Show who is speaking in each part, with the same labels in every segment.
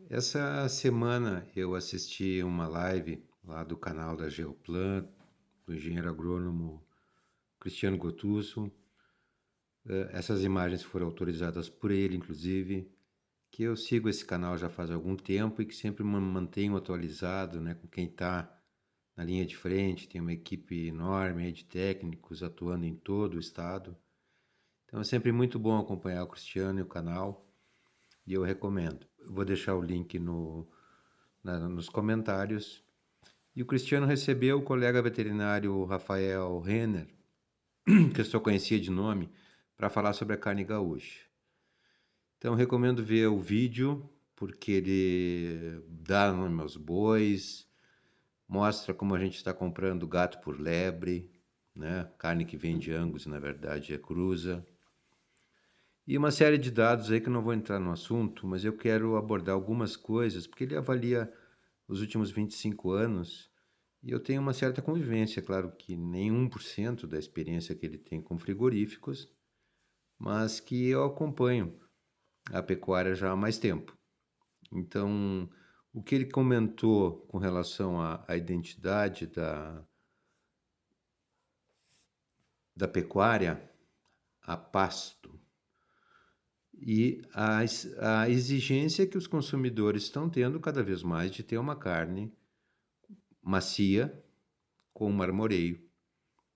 Speaker 1: Essa semana eu assisti uma live lá do canal da Geoplan, do engenheiro agrônomo Cristiano Gotuso. Essas imagens foram autorizadas por ele, inclusive, que eu sigo esse canal já faz algum tempo e que sempre me mantenho atualizado, né, com quem está na linha de frente. Tem uma equipe enorme aí de técnicos atuando em todo o estado. Então é sempre muito bom acompanhar o Cristiano e o canal e eu recomendo. Eu vou deixar o link nos comentários. E o Cristiano recebeu o colega veterinário Rafael Renner, que eu só conhecia de nome, para falar sobre a carne gaúcha. Então recomendo ver o vídeo, porque ele dá nome aos bois, mostra como a gente está comprando gato por lebre, né? Carne que vem de Angus, na verdade, é cruza. E uma série de dados aí que eu não vou entrar no assunto, mas eu quero abordar algumas coisas, porque ele avalia os últimos 25 anos. E eu tenho uma certa convivência, claro que nem 1% da experiência que ele tem com frigoríficos, mas que eu acompanho a pecuária já há mais tempo. Então, o que ele comentou com relação à identidade da pecuária a pasto e a exigência que os consumidores estão tendo cada vez mais de ter uma carne macia com marmoreio,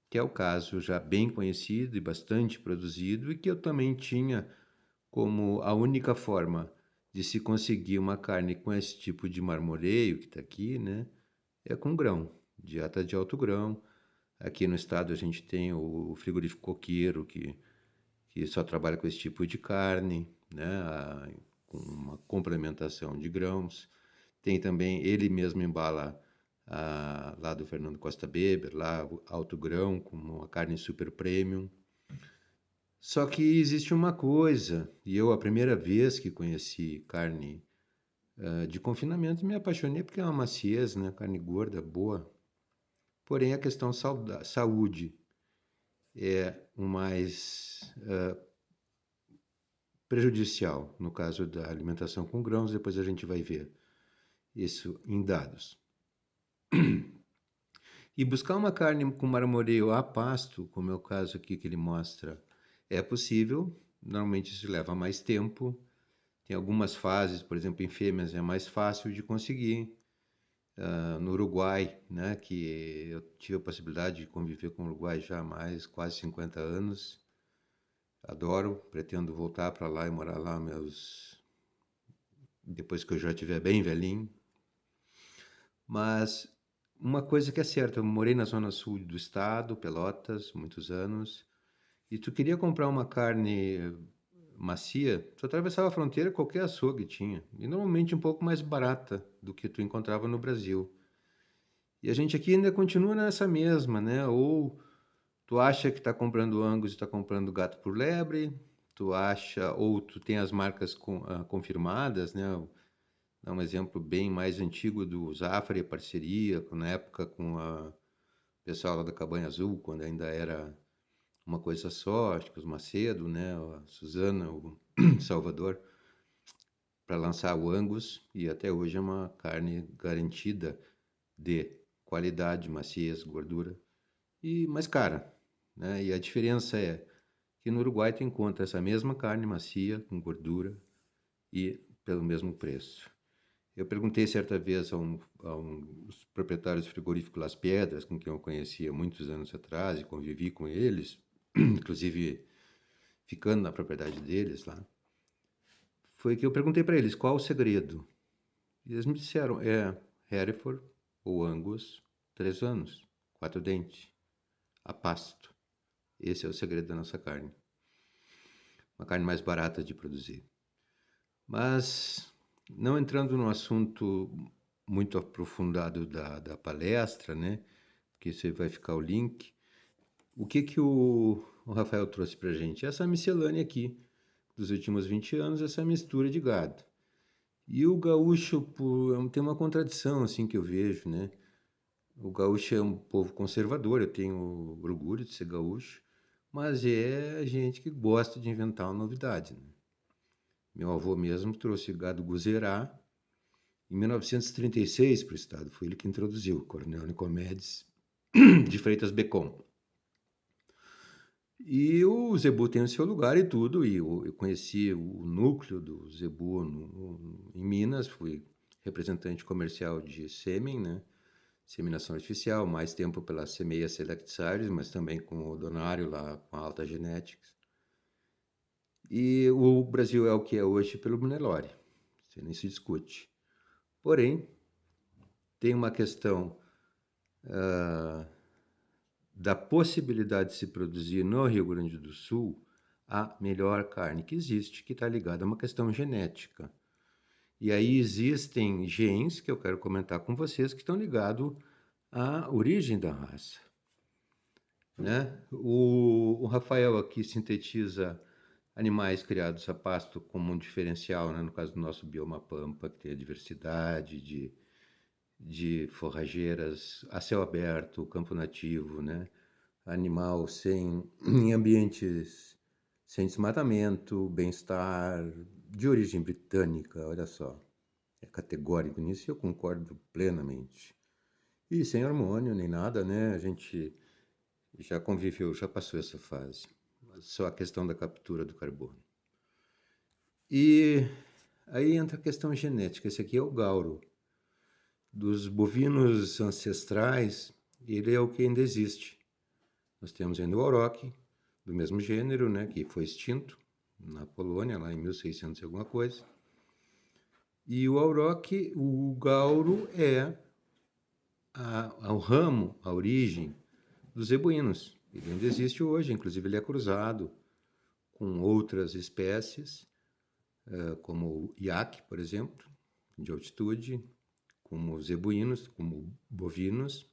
Speaker 1: que é o caso já bem conhecido e bastante produzido, e que eu também tinha como a única forma de se conseguir uma carne com esse tipo de marmoreio que está aqui, né, é com grão, dieta de alto grão. Aqui no estado a gente tem o frigorífico coqueiro, que só trabalha com esse tipo de carne, né, com uma complementação de grãos. Tem também, ele mesmo embala lá do Fernando Costa Beber, lá alto grão, com uma carne super premium. Só que existe uma coisa, e eu a primeira vez que conheci carne de confinamento me apaixonei porque é uma maciez, né? Carne gorda, boa. Porém a questão saúde é o mais prejudicial no caso da alimentação com grãos. Depois a gente vai ver isso em dados. E buscar uma carne com marmoreio a pasto, como é o caso aqui que ele mostra, é possível. Normalmente isso leva mais tempo. Tem algumas fases, por exemplo, em fêmeas é mais fácil de conseguir. No Uruguai, né, que eu tive a possibilidade de conviver com o Uruguai já há mais quase 50 anos. Adoro, pretendo voltar para lá e morar lá depois que eu já estiver bem velhinho. Mas uma coisa que é certa, eu morei na zona sul do estado, Pelotas, muitos anos, e tu queria comprar uma carne macia, tu atravessava a fronteira, qualquer açougue tinha, e normalmente um pouco mais barata do que tu encontrava no Brasil. E a gente aqui ainda continua nessa mesma, né? Ou tu acha que está comprando Angus e está comprando gato por lebre, tu acha, ou tu tem as marcas confirmadas, né? Dá um exemplo bem mais antigo do Zafra e parceria, na época com o pessoal lá da Cabanha Azul, quando ainda era uma coisa só, acho que os Macedo, né? A Suzana, o Salvador, para lançar o Angus, e até hoje é uma carne garantida de qualidade, maciez, gordura, e mais cara, né? E a diferença é que no Uruguai tu encontra essa mesma carne macia, com gordura e pelo mesmo preço. Eu perguntei certa vez a um dos proprietários do frigorífico Las Piedras, com quem eu conhecia muitos anos atrás e convivi com eles, inclusive ficando na propriedade deles lá, foi que eu perguntei para eles qual o segredo. E eles me disseram, Hereford ou Angus, 3 anos, 4 dentes, a pasto. Esse é o segredo da nossa carne. Uma carne mais barata de produzir. Mas, não entrando no assunto muito aprofundado da palestra, né? Que isso aí vai ficar o link. O que o Rafael trouxe para a gente? Essa miscelânea aqui, dos últimos 20 anos, essa mistura de gado. E o gaúcho tem uma contradição assim que eu vejo, né? O gaúcho é um povo conservador, eu tenho orgulho de ser gaúcho, mas é gente que gosta de inventar uma novidade, né? Meu avô mesmo trouxe gado guzerá, em 1936 para o estado. Foi ele que introduziu, Coronel Nicomedes de Freitas Becon. E o zebu tem o seu lugar e tudo, e eu conheci o núcleo do zebu em Minas, fui representante comercial de sêmen, né? Seminação artificial, mais tempo pela Semeia Select Series, mas também com o Donário lá, com a Alta Genetics. E o Brasil é o que é hoje pelo Nelore, isso nem se discute. Porém, tem uma questão da possibilidade de se produzir no Rio Grande do Sul a melhor carne que existe, que está ligada a uma questão genética. E aí existem genes que eu quero comentar com vocês que estão ligados à origem da raça. Né? O Rafael aqui sintetiza animais criados a pasto como um diferencial, né? No caso do nosso bioma pampa, que tem a diversidade de forrageiras a céu aberto, campo nativo, né? Animal em ambientes sem desmatamento, bem-estar, de origem britânica, olha só. É categórico nisso e eu concordo plenamente. E sem hormônio nem nada, né? A gente já conviveu, já passou essa fase. Só a questão da captura do carbono. E aí entra a questão genética. Esse aqui é o gauro. Dos bovinos ancestrais, ele é o que ainda existe. Nós temos ainda o auroch, do mesmo gênero, né, que foi extinto na Polônia, lá em 1600 e alguma coisa. E o auroch, o gauro é o ramo, a origem dos zebuínos. Ele ainda existe hoje, inclusive ele é cruzado com outras espécies, como o iaque, por exemplo, de altitude, como zebuínos, como bovinos,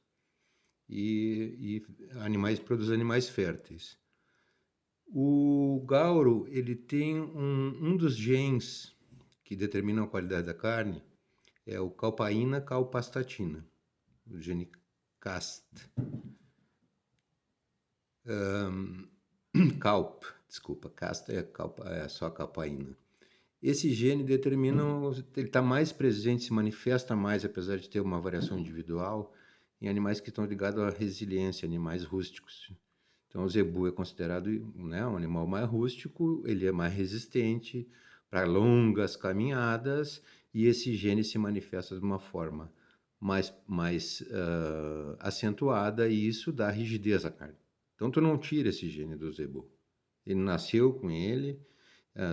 Speaker 1: e animais, produz animais férteis. O gauro, ele tem um dos genes que determinam a qualidade da carne, é o calpaína calpastatina, o gene CAST. CALP, desculpa, CAST é só a calpaína. Esse gene determina, ele está mais presente, se manifesta mais, apesar de ter uma variação individual, em animais que estão ligados à resiliência, animais rústicos. Então, o zebu é considerado, né, um animal mais rústico, ele é mais resistente para longas caminhadas e esse gene se manifesta de uma forma mais acentuada e isso dá rigidez à carne. Então, tu não tira esse gene do zebu. Ele nasceu com ele,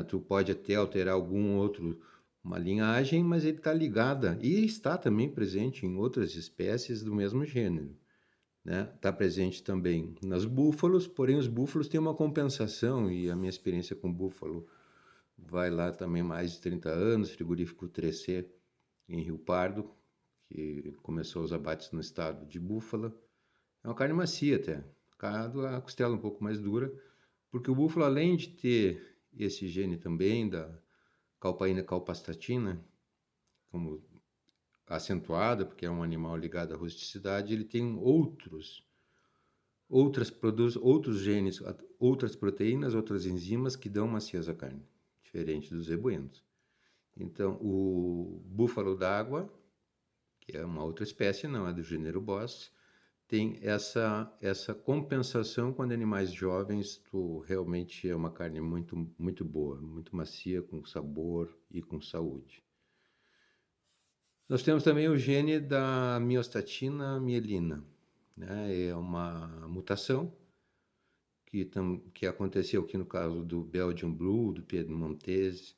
Speaker 1: tu pode até alterar uma linhagem, mas ele está ligada e está também presente em outras espécies do mesmo gênero. Está presente também nas búfalos, porém os búfalos têm uma compensação e a minha experiência com búfalo vai lá também mais de 30 anos, frigorífico 3C em Rio Pardo, que começou os abates no estado de búfala. É uma carne macia até, a costela um pouco mais dura, porque o búfalo, além de ter esse gene também da calpaína calpastatina, como acentuada, porque é um animal ligado à rusticidade, ele tem produz outros genes, outras proteínas, outras enzimas que dão maciez à carne, diferente dos zebuínos. Então, o búfalo d'água, que é uma outra espécie, não é do gênero Bos, tem essa compensação quando animais jovens, tu realmente é uma carne muito, muito boa, muito macia, com sabor e com saúde. Nós temos também o gene da miostatina mielina, né? É uma mutação que aconteceu aqui no caso do Belgian Blue, do Piedmontese.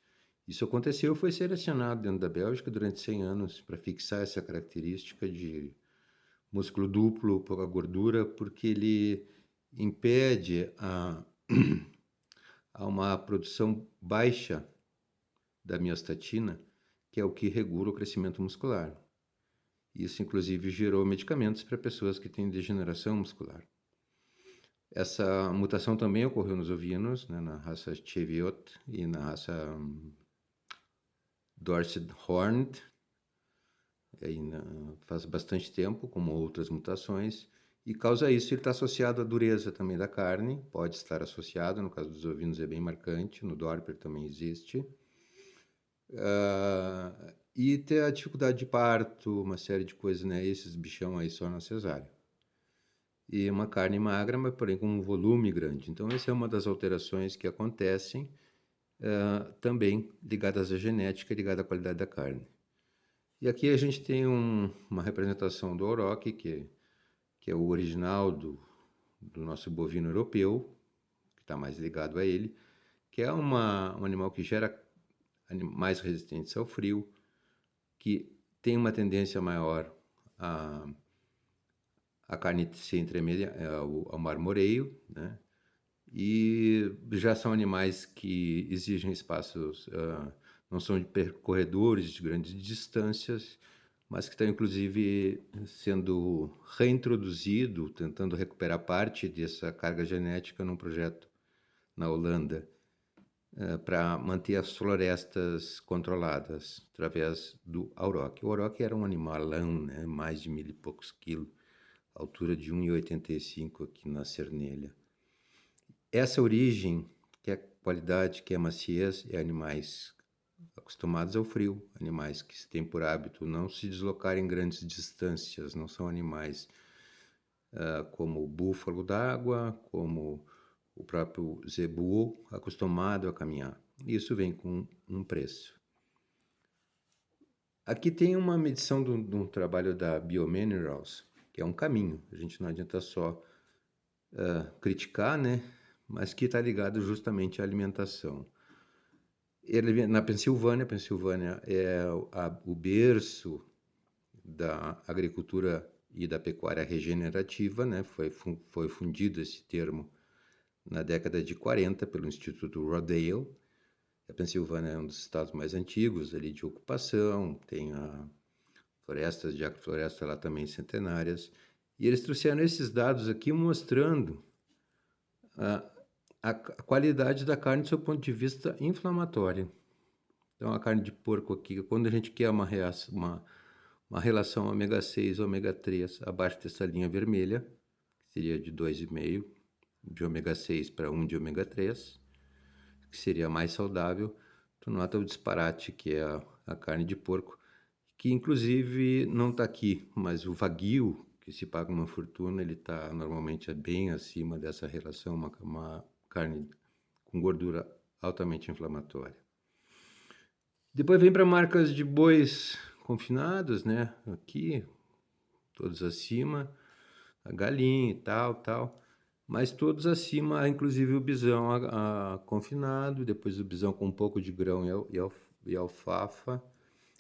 Speaker 1: Isso aconteceu, foi selecionado dentro da Bélgica durante 100 anos para fixar essa característica de músculo duplo pouca gordura, porque ele impede a uma produção baixa da miostatina, que é o que regula o crescimento muscular. Isso, inclusive, gerou medicamentos para pessoas que têm degeneração muscular. Essa mutação também ocorreu nos ovinos, né, na raça Cheviot e na raça Dorset Horned, faz bastante tempo, como outras mutações, e causa isso. Ele está associado à dureza também da carne, pode estar associado, no caso dos ovinos é bem marcante, no Dorper também existe. e ter a dificuldade de parto, uma série de coisas, né? Esses bichão aí só na cesárea. E uma carne magra, mas porém com um volume grande. Então, essa é uma das alterações que acontecem, também ligadas à genética, ligada à qualidade da carne. E aqui a gente tem uma representação do auroch, que é o original do nosso bovino europeu, que está mais ligado a ele, que é um animal que gera mais resistentes ao frio, que tem uma tendência maior a carne ser entremeia ao marmoreio, né? E já são animais que exigem espaços, não são de percorredores de grandes distâncias, mas que estão inclusive sendo reintroduzido, tentando recuperar parte dessa carga genética num projeto na Holanda, para manter as florestas controladas através do auroch. O auroch era um animalão, né? Mais de 1.000 e poucos quilos, altura de 1,85 aqui na Cernelha. Essa origem, que é a qualidade, que é a maciez, é animais acostumados ao frio, animais que têm por hábito não se deslocar em grandes distâncias, não são animais como o búfalo d'água, como o próprio zebu, acostumado a caminhar. Isso vem com um preço. Aqui tem uma medição de um trabalho da Biominerals, que é um caminho. A gente não adianta só criticar, né? Mas que está ligado justamente à alimentação. Ele, na Pensilvânia, Pensilvânia é o berço da agricultura e da pecuária regenerativa, né? Foi fundido esse termo na década de 40 pelo Instituto Rodale. A Pensilvânia é um dos estados mais antigos ali de ocupação, tem florestas de agrofloresta lá também centenárias. E eles trouxeram esses dados aqui mostrando a qualidade da carne do seu ponto de vista inflamatório. Então, a carne de porco aqui, quando a gente quer uma relação ômega 6, ômega 3 abaixo dessa linha vermelha, que seria de 2,5 de ômega 6 para 1 de ômega 3, que seria mais saudável, tu nota o disparate que é a carne de porco, que inclusive não está aqui, mas o Wagyu, que se paga uma fortuna, ele está normalmente bem acima dessa relação, uma carne com gordura altamente inflamatória. Depois vem para marcas de bois confinados, né? Aqui, todos acima, a galinha e tal. Mas todos acima, inclusive o bisão confinado, depois o bisão com um pouco de grão e alfafa,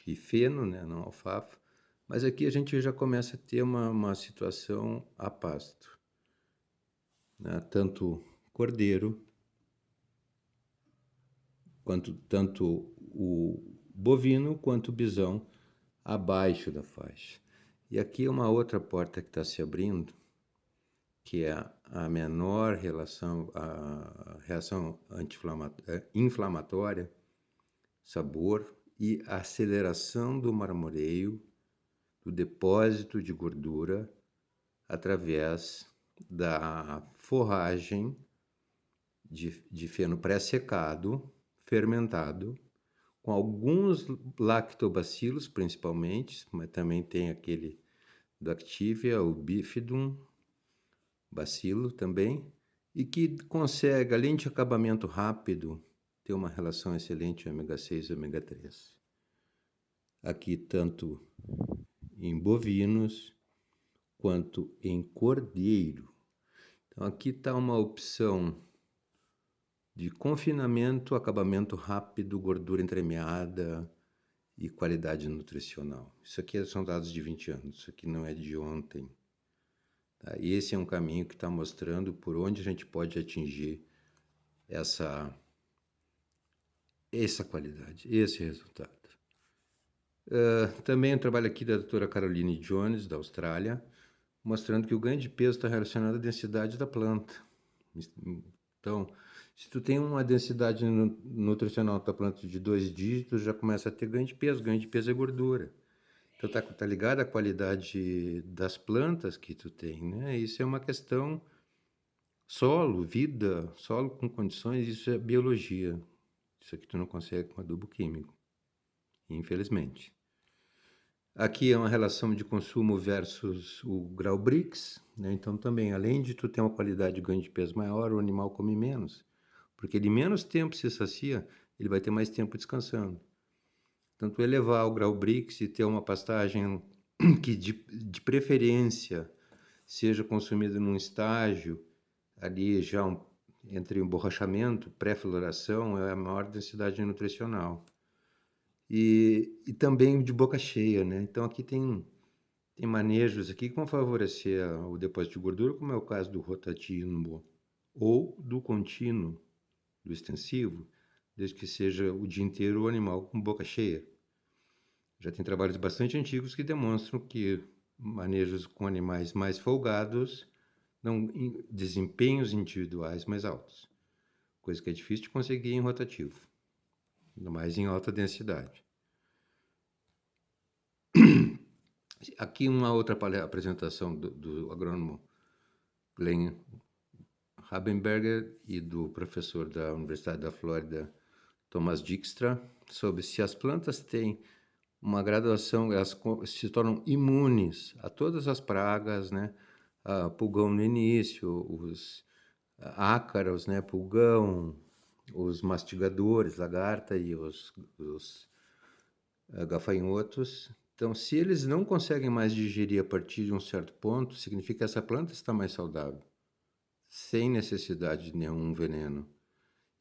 Speaker 1: e feno, né? Não alfafa. Mas aqui a gente já começa a ter uma situação a pasto, né? Tanto cordeiro, tanto o bovino quanto o bisão abaixo da faixa. E aqui uma outra porta que está se abrindo, que é a menor relação, a reação inflamatória, sabor e aceleração do marmoreio, do depósito de gordura através da forragem de feno pré-secado, fermentado, com alguns lactobacilos principalmente, mas também tem aquele do Activia, o Bifidum bacilo também, e que consegue, além de acabamento rápido, ter uma relação excelente ômega 6 e ômega 3. Aqui tanto em bovinos quanto em cordeiro. Então aqui está uma opção de confinamento, acabamento rápido, gordura entremeada e qualidade nutricional. Isso aqui são dados de 20 anos, isso aqui não é de ontem. Tá? E esse é um caminho que está mostrando por onde a gente pode atingir essa qualidade, esse resultado. Também um trabalho aqui da doutora Caroline Jones, da Austrália, mostrando que o ganho de peso está relacionado à densidade da planta. Então, se tu tem uma densidade nutricional da planta de 2 dígitos, já começa a ter ganho de peso. Ganho de peso é gordura. Então, tá ligado à qualidade das plantas que tu tem, né? Isso é uma questão solo, vida, solo com condições, isso é biologia. Isso aqui tu não consegue com adubo químico, infelizmente. Aqui é uma relação de consumo versus o grau BRICS, né? Então também, além de tu ter uma qualidade de ganho de peso maior, o animal come menos, porque ele menos tempo se sacia, ele vai ter mais tempo descansando. Então, tu elevar o grau BRICS e ter uma pastagem que de preferência seja consumida num estágio ali já entre emborrachamento, pré-floração, é a maior densidade nutricional. E também de boca cheia, né? Então aqui tem manejos aqui que vão favorecer o depósito de gordura, como é o caso do rotativo ou do contínuo, do extensivo, desde que seja o dia inteiro o animal com boca cheia. Já tem trabalhos bastante antigos que demonstram que manejos com animais mais folgados dão desempenhos individuais mais altos, coisa que é difícil de conseguir em rotativo, ainda mais em alta densidade. Aqui uma outra apresentação do agrônomo Glenn Rabenberger e do professor da Universidade da Flórida, Thomas Dijkstra, sobre se as plantas têm uma graduação, elas se tornam imunes a todas as pragas, né? Pulgão no início, os ácaros, né? Pulgão, os mastigadores, lagarta e os gafanhotos. Então, se eles não conseguem mais digerir a partir de um certo ponto, significa que essa planta está mais saudável, sem necessidade de nenhum veneno.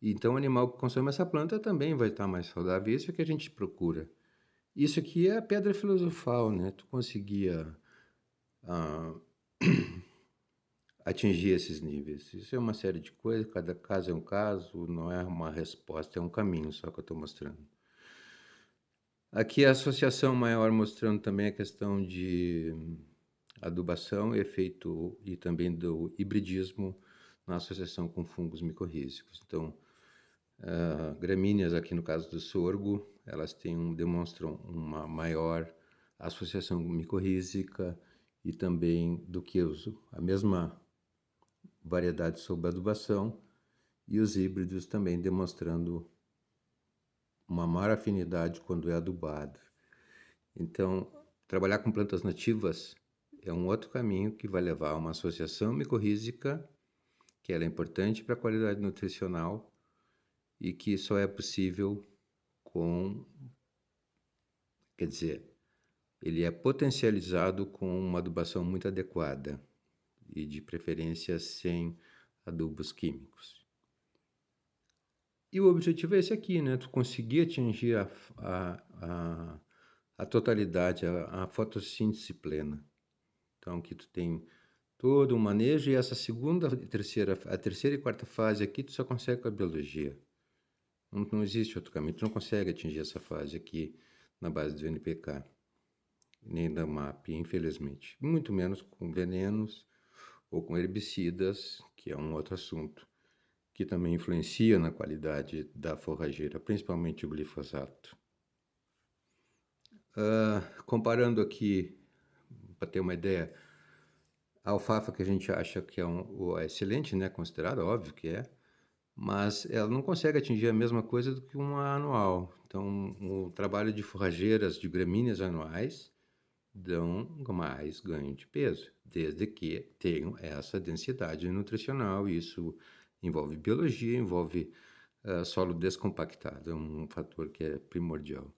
Speaker 1: Então, o animal que consome essa planta também vai estar mais saudável. Isso é o que a gente procura. Isso aqui é a pedra filosofal, né? Tu conseguia atingir esses níveis. Isso é uma série de coisas, cada caso é um caso, não é uma resposta, é um caminho só que eu estou mostrando. Aqui a associação maior mostrando também a questão de adubação, efeito e também do hibridismo na associação com fungos micorrízicos. Então, gramíneas, aqui no caso do sorgo, elas demonstram uma maior associação micorrízica e também do que a mesma variedade sob adubação, e os híbridos também demonstrando uma maior afinidade quando é adubado. Então, trabalhar com plantas nativas é um outro caminho que vai levar a uma associação micorrízica, que ela é importante para a qualidade nutricional e que só é possível quer dizer, ele é potencializado com uma adubação muito adequada e de preferência sem adubos químicos. E o objetivo é esse aqui, né? Tu conseguir atingir a totalidade, a fotossíntese plena. Então, aqui tu tem todo um manejo e essa a terceira e quarta fase aqui tu só consegue com a biologia. Não existe outro caminho, tu não consegue atingir essa fase aqui na base do NPK, nem da MAP, infelizmente. Muito menos com venenos ou com herbicidas, que é um outro assunto, que também influencia na qualidade da forrageira, principalmente o glifosato. Comparando aqui, para ter uma ideia, a alfafa que a gente acha que é excelente, né, considerada, óbvio que é, mas ela não consegue atingir a mesma coisa do que uma anual. Então, o trabalho de forrageiras de gramíneas anuais dão mais ganho de peso, desde que tenham essa densidade nutricional. Isso envolve biologia, envolve solo descompactado, é um fator que é primordial.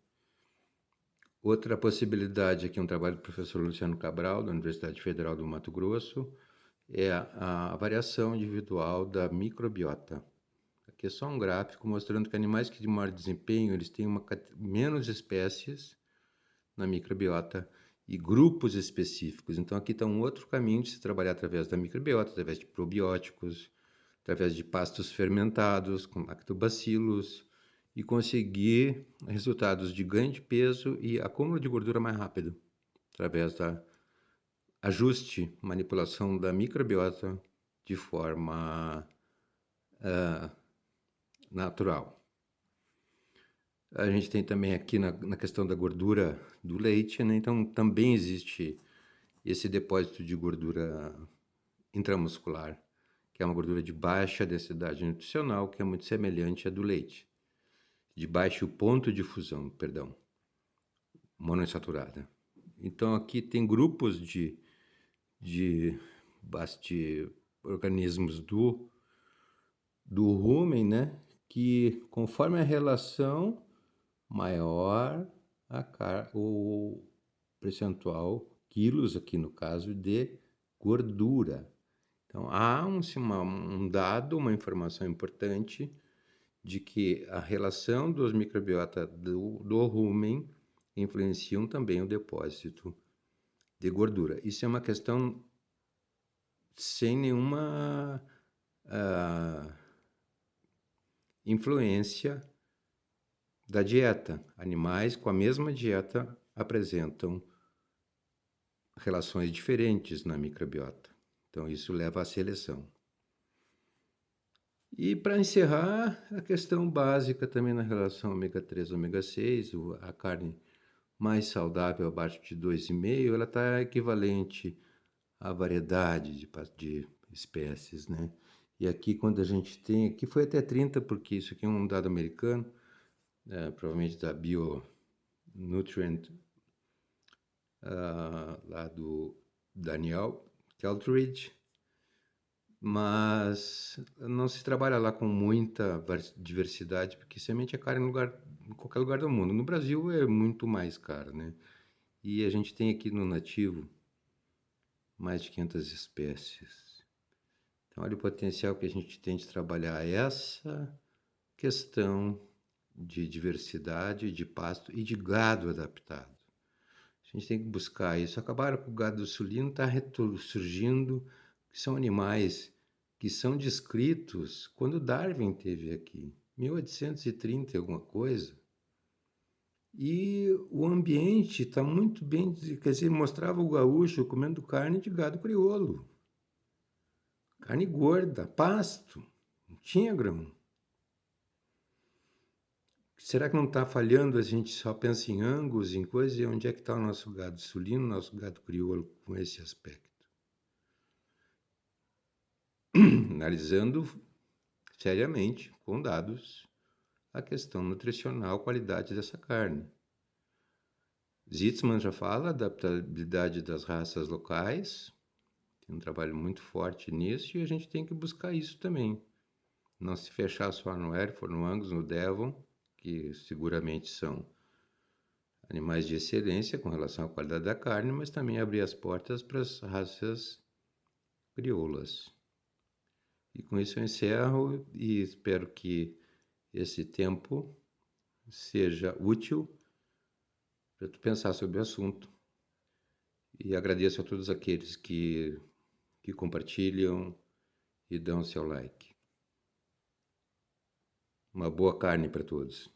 Speaker 1: Outra possibilidade aqui, um trabalho do professor Luciano Cabral, da Universidade Federal do Mato Grosso, é a variação individual da microbiota. Aqui é só um gráfico mostrando que animais que de maior desempenho, eles têm menos espécies na microbiota e grupos específicos. Então aqui está um outro caminho de se trabalhar através da microbiota, através de probióticos, através de pastos fermentados com lactobacilos e conseguir resultados de ganho de peso e acúmulo de gordura mais rápido, através da ajuste, manipulação da microbiota de forma natural. A gente tem também aqui na questão da gordura do leite, né? Então também existe esse depósito de gordura intramuscular, que é uma gordura de baixa densidade nutricional, que é muito semelhante à do leite, de baixo ponto de fusão, perdão, monoinsaturada. Então aqui tem grupos de organismos do rumen, né? Que conforme a relação maior o percentual, quilos aqui no caso, de gordura. Então há um dado, uma informação importante de que a relação dos microbiota do rumen influenciam também o depósito de gordura. Isso é uma questão sem nenhuma influência da dieta. Animais com a mesma dieta apresentam relações diferentes na microbiota. Então isso leva à seleção. E para encerrar, a questão básica também na relação ômega 3 ômega 6, a carne mais saudável abaixo de 2,5, ela está equivalente à variedade de espécies, né? E aqui quando a gente tem, aqui foi até 30, porque isso aqui é um dado americano, provavelmente da BioNutrient, lá do Daniel Keltridge, mas não se trabalha lá com muita diversidade, porque semente é cara em qualquer lugar do mundo. No Brasil é muito mais caro, né? E a gente tem aqui no nativo mais de 500 espécies. Então, olha o potencial que a gente tem de trabalhar essa questão de diversidade, de pasto e de gado adaptado. A gente tem que buscar isso. Acabaram com o gado sulino, está ressurgindo, que são animais que são descritos quando Darwin esteve aqui, 1830 alguma coisa. E o ambiente está muito bem, quer dizer, mostrava o gaúcho comendo carne de gado crioulo. Carne gorda, pasto, não tinha grão. Será que não está falhando? A gente só pensa em Angus, em coisas, e onde é que está o nosso gado sulino, nosso gado crioulo com esse aspecto? Analisando seriamente, com dados, a questão nutricional, qualidade dessa carne. Zitzman já fala da adaptabilidade das raças locais, tem um trabalho muito forte nisso, e a gente tem que buscar isso também. Não se fechar só no Hereford, no Angus, no Devon, que seguramente são animais de excelência com relação à qualidade da carne, mas também abrir as portas para as raças crioulas. E com isso eu encerro e espero que esse tempo seja útil para tu pensar sobre o assunto. E agradeço a todos aqueles que compartilham e dão seu like. Uma boa carne para todos.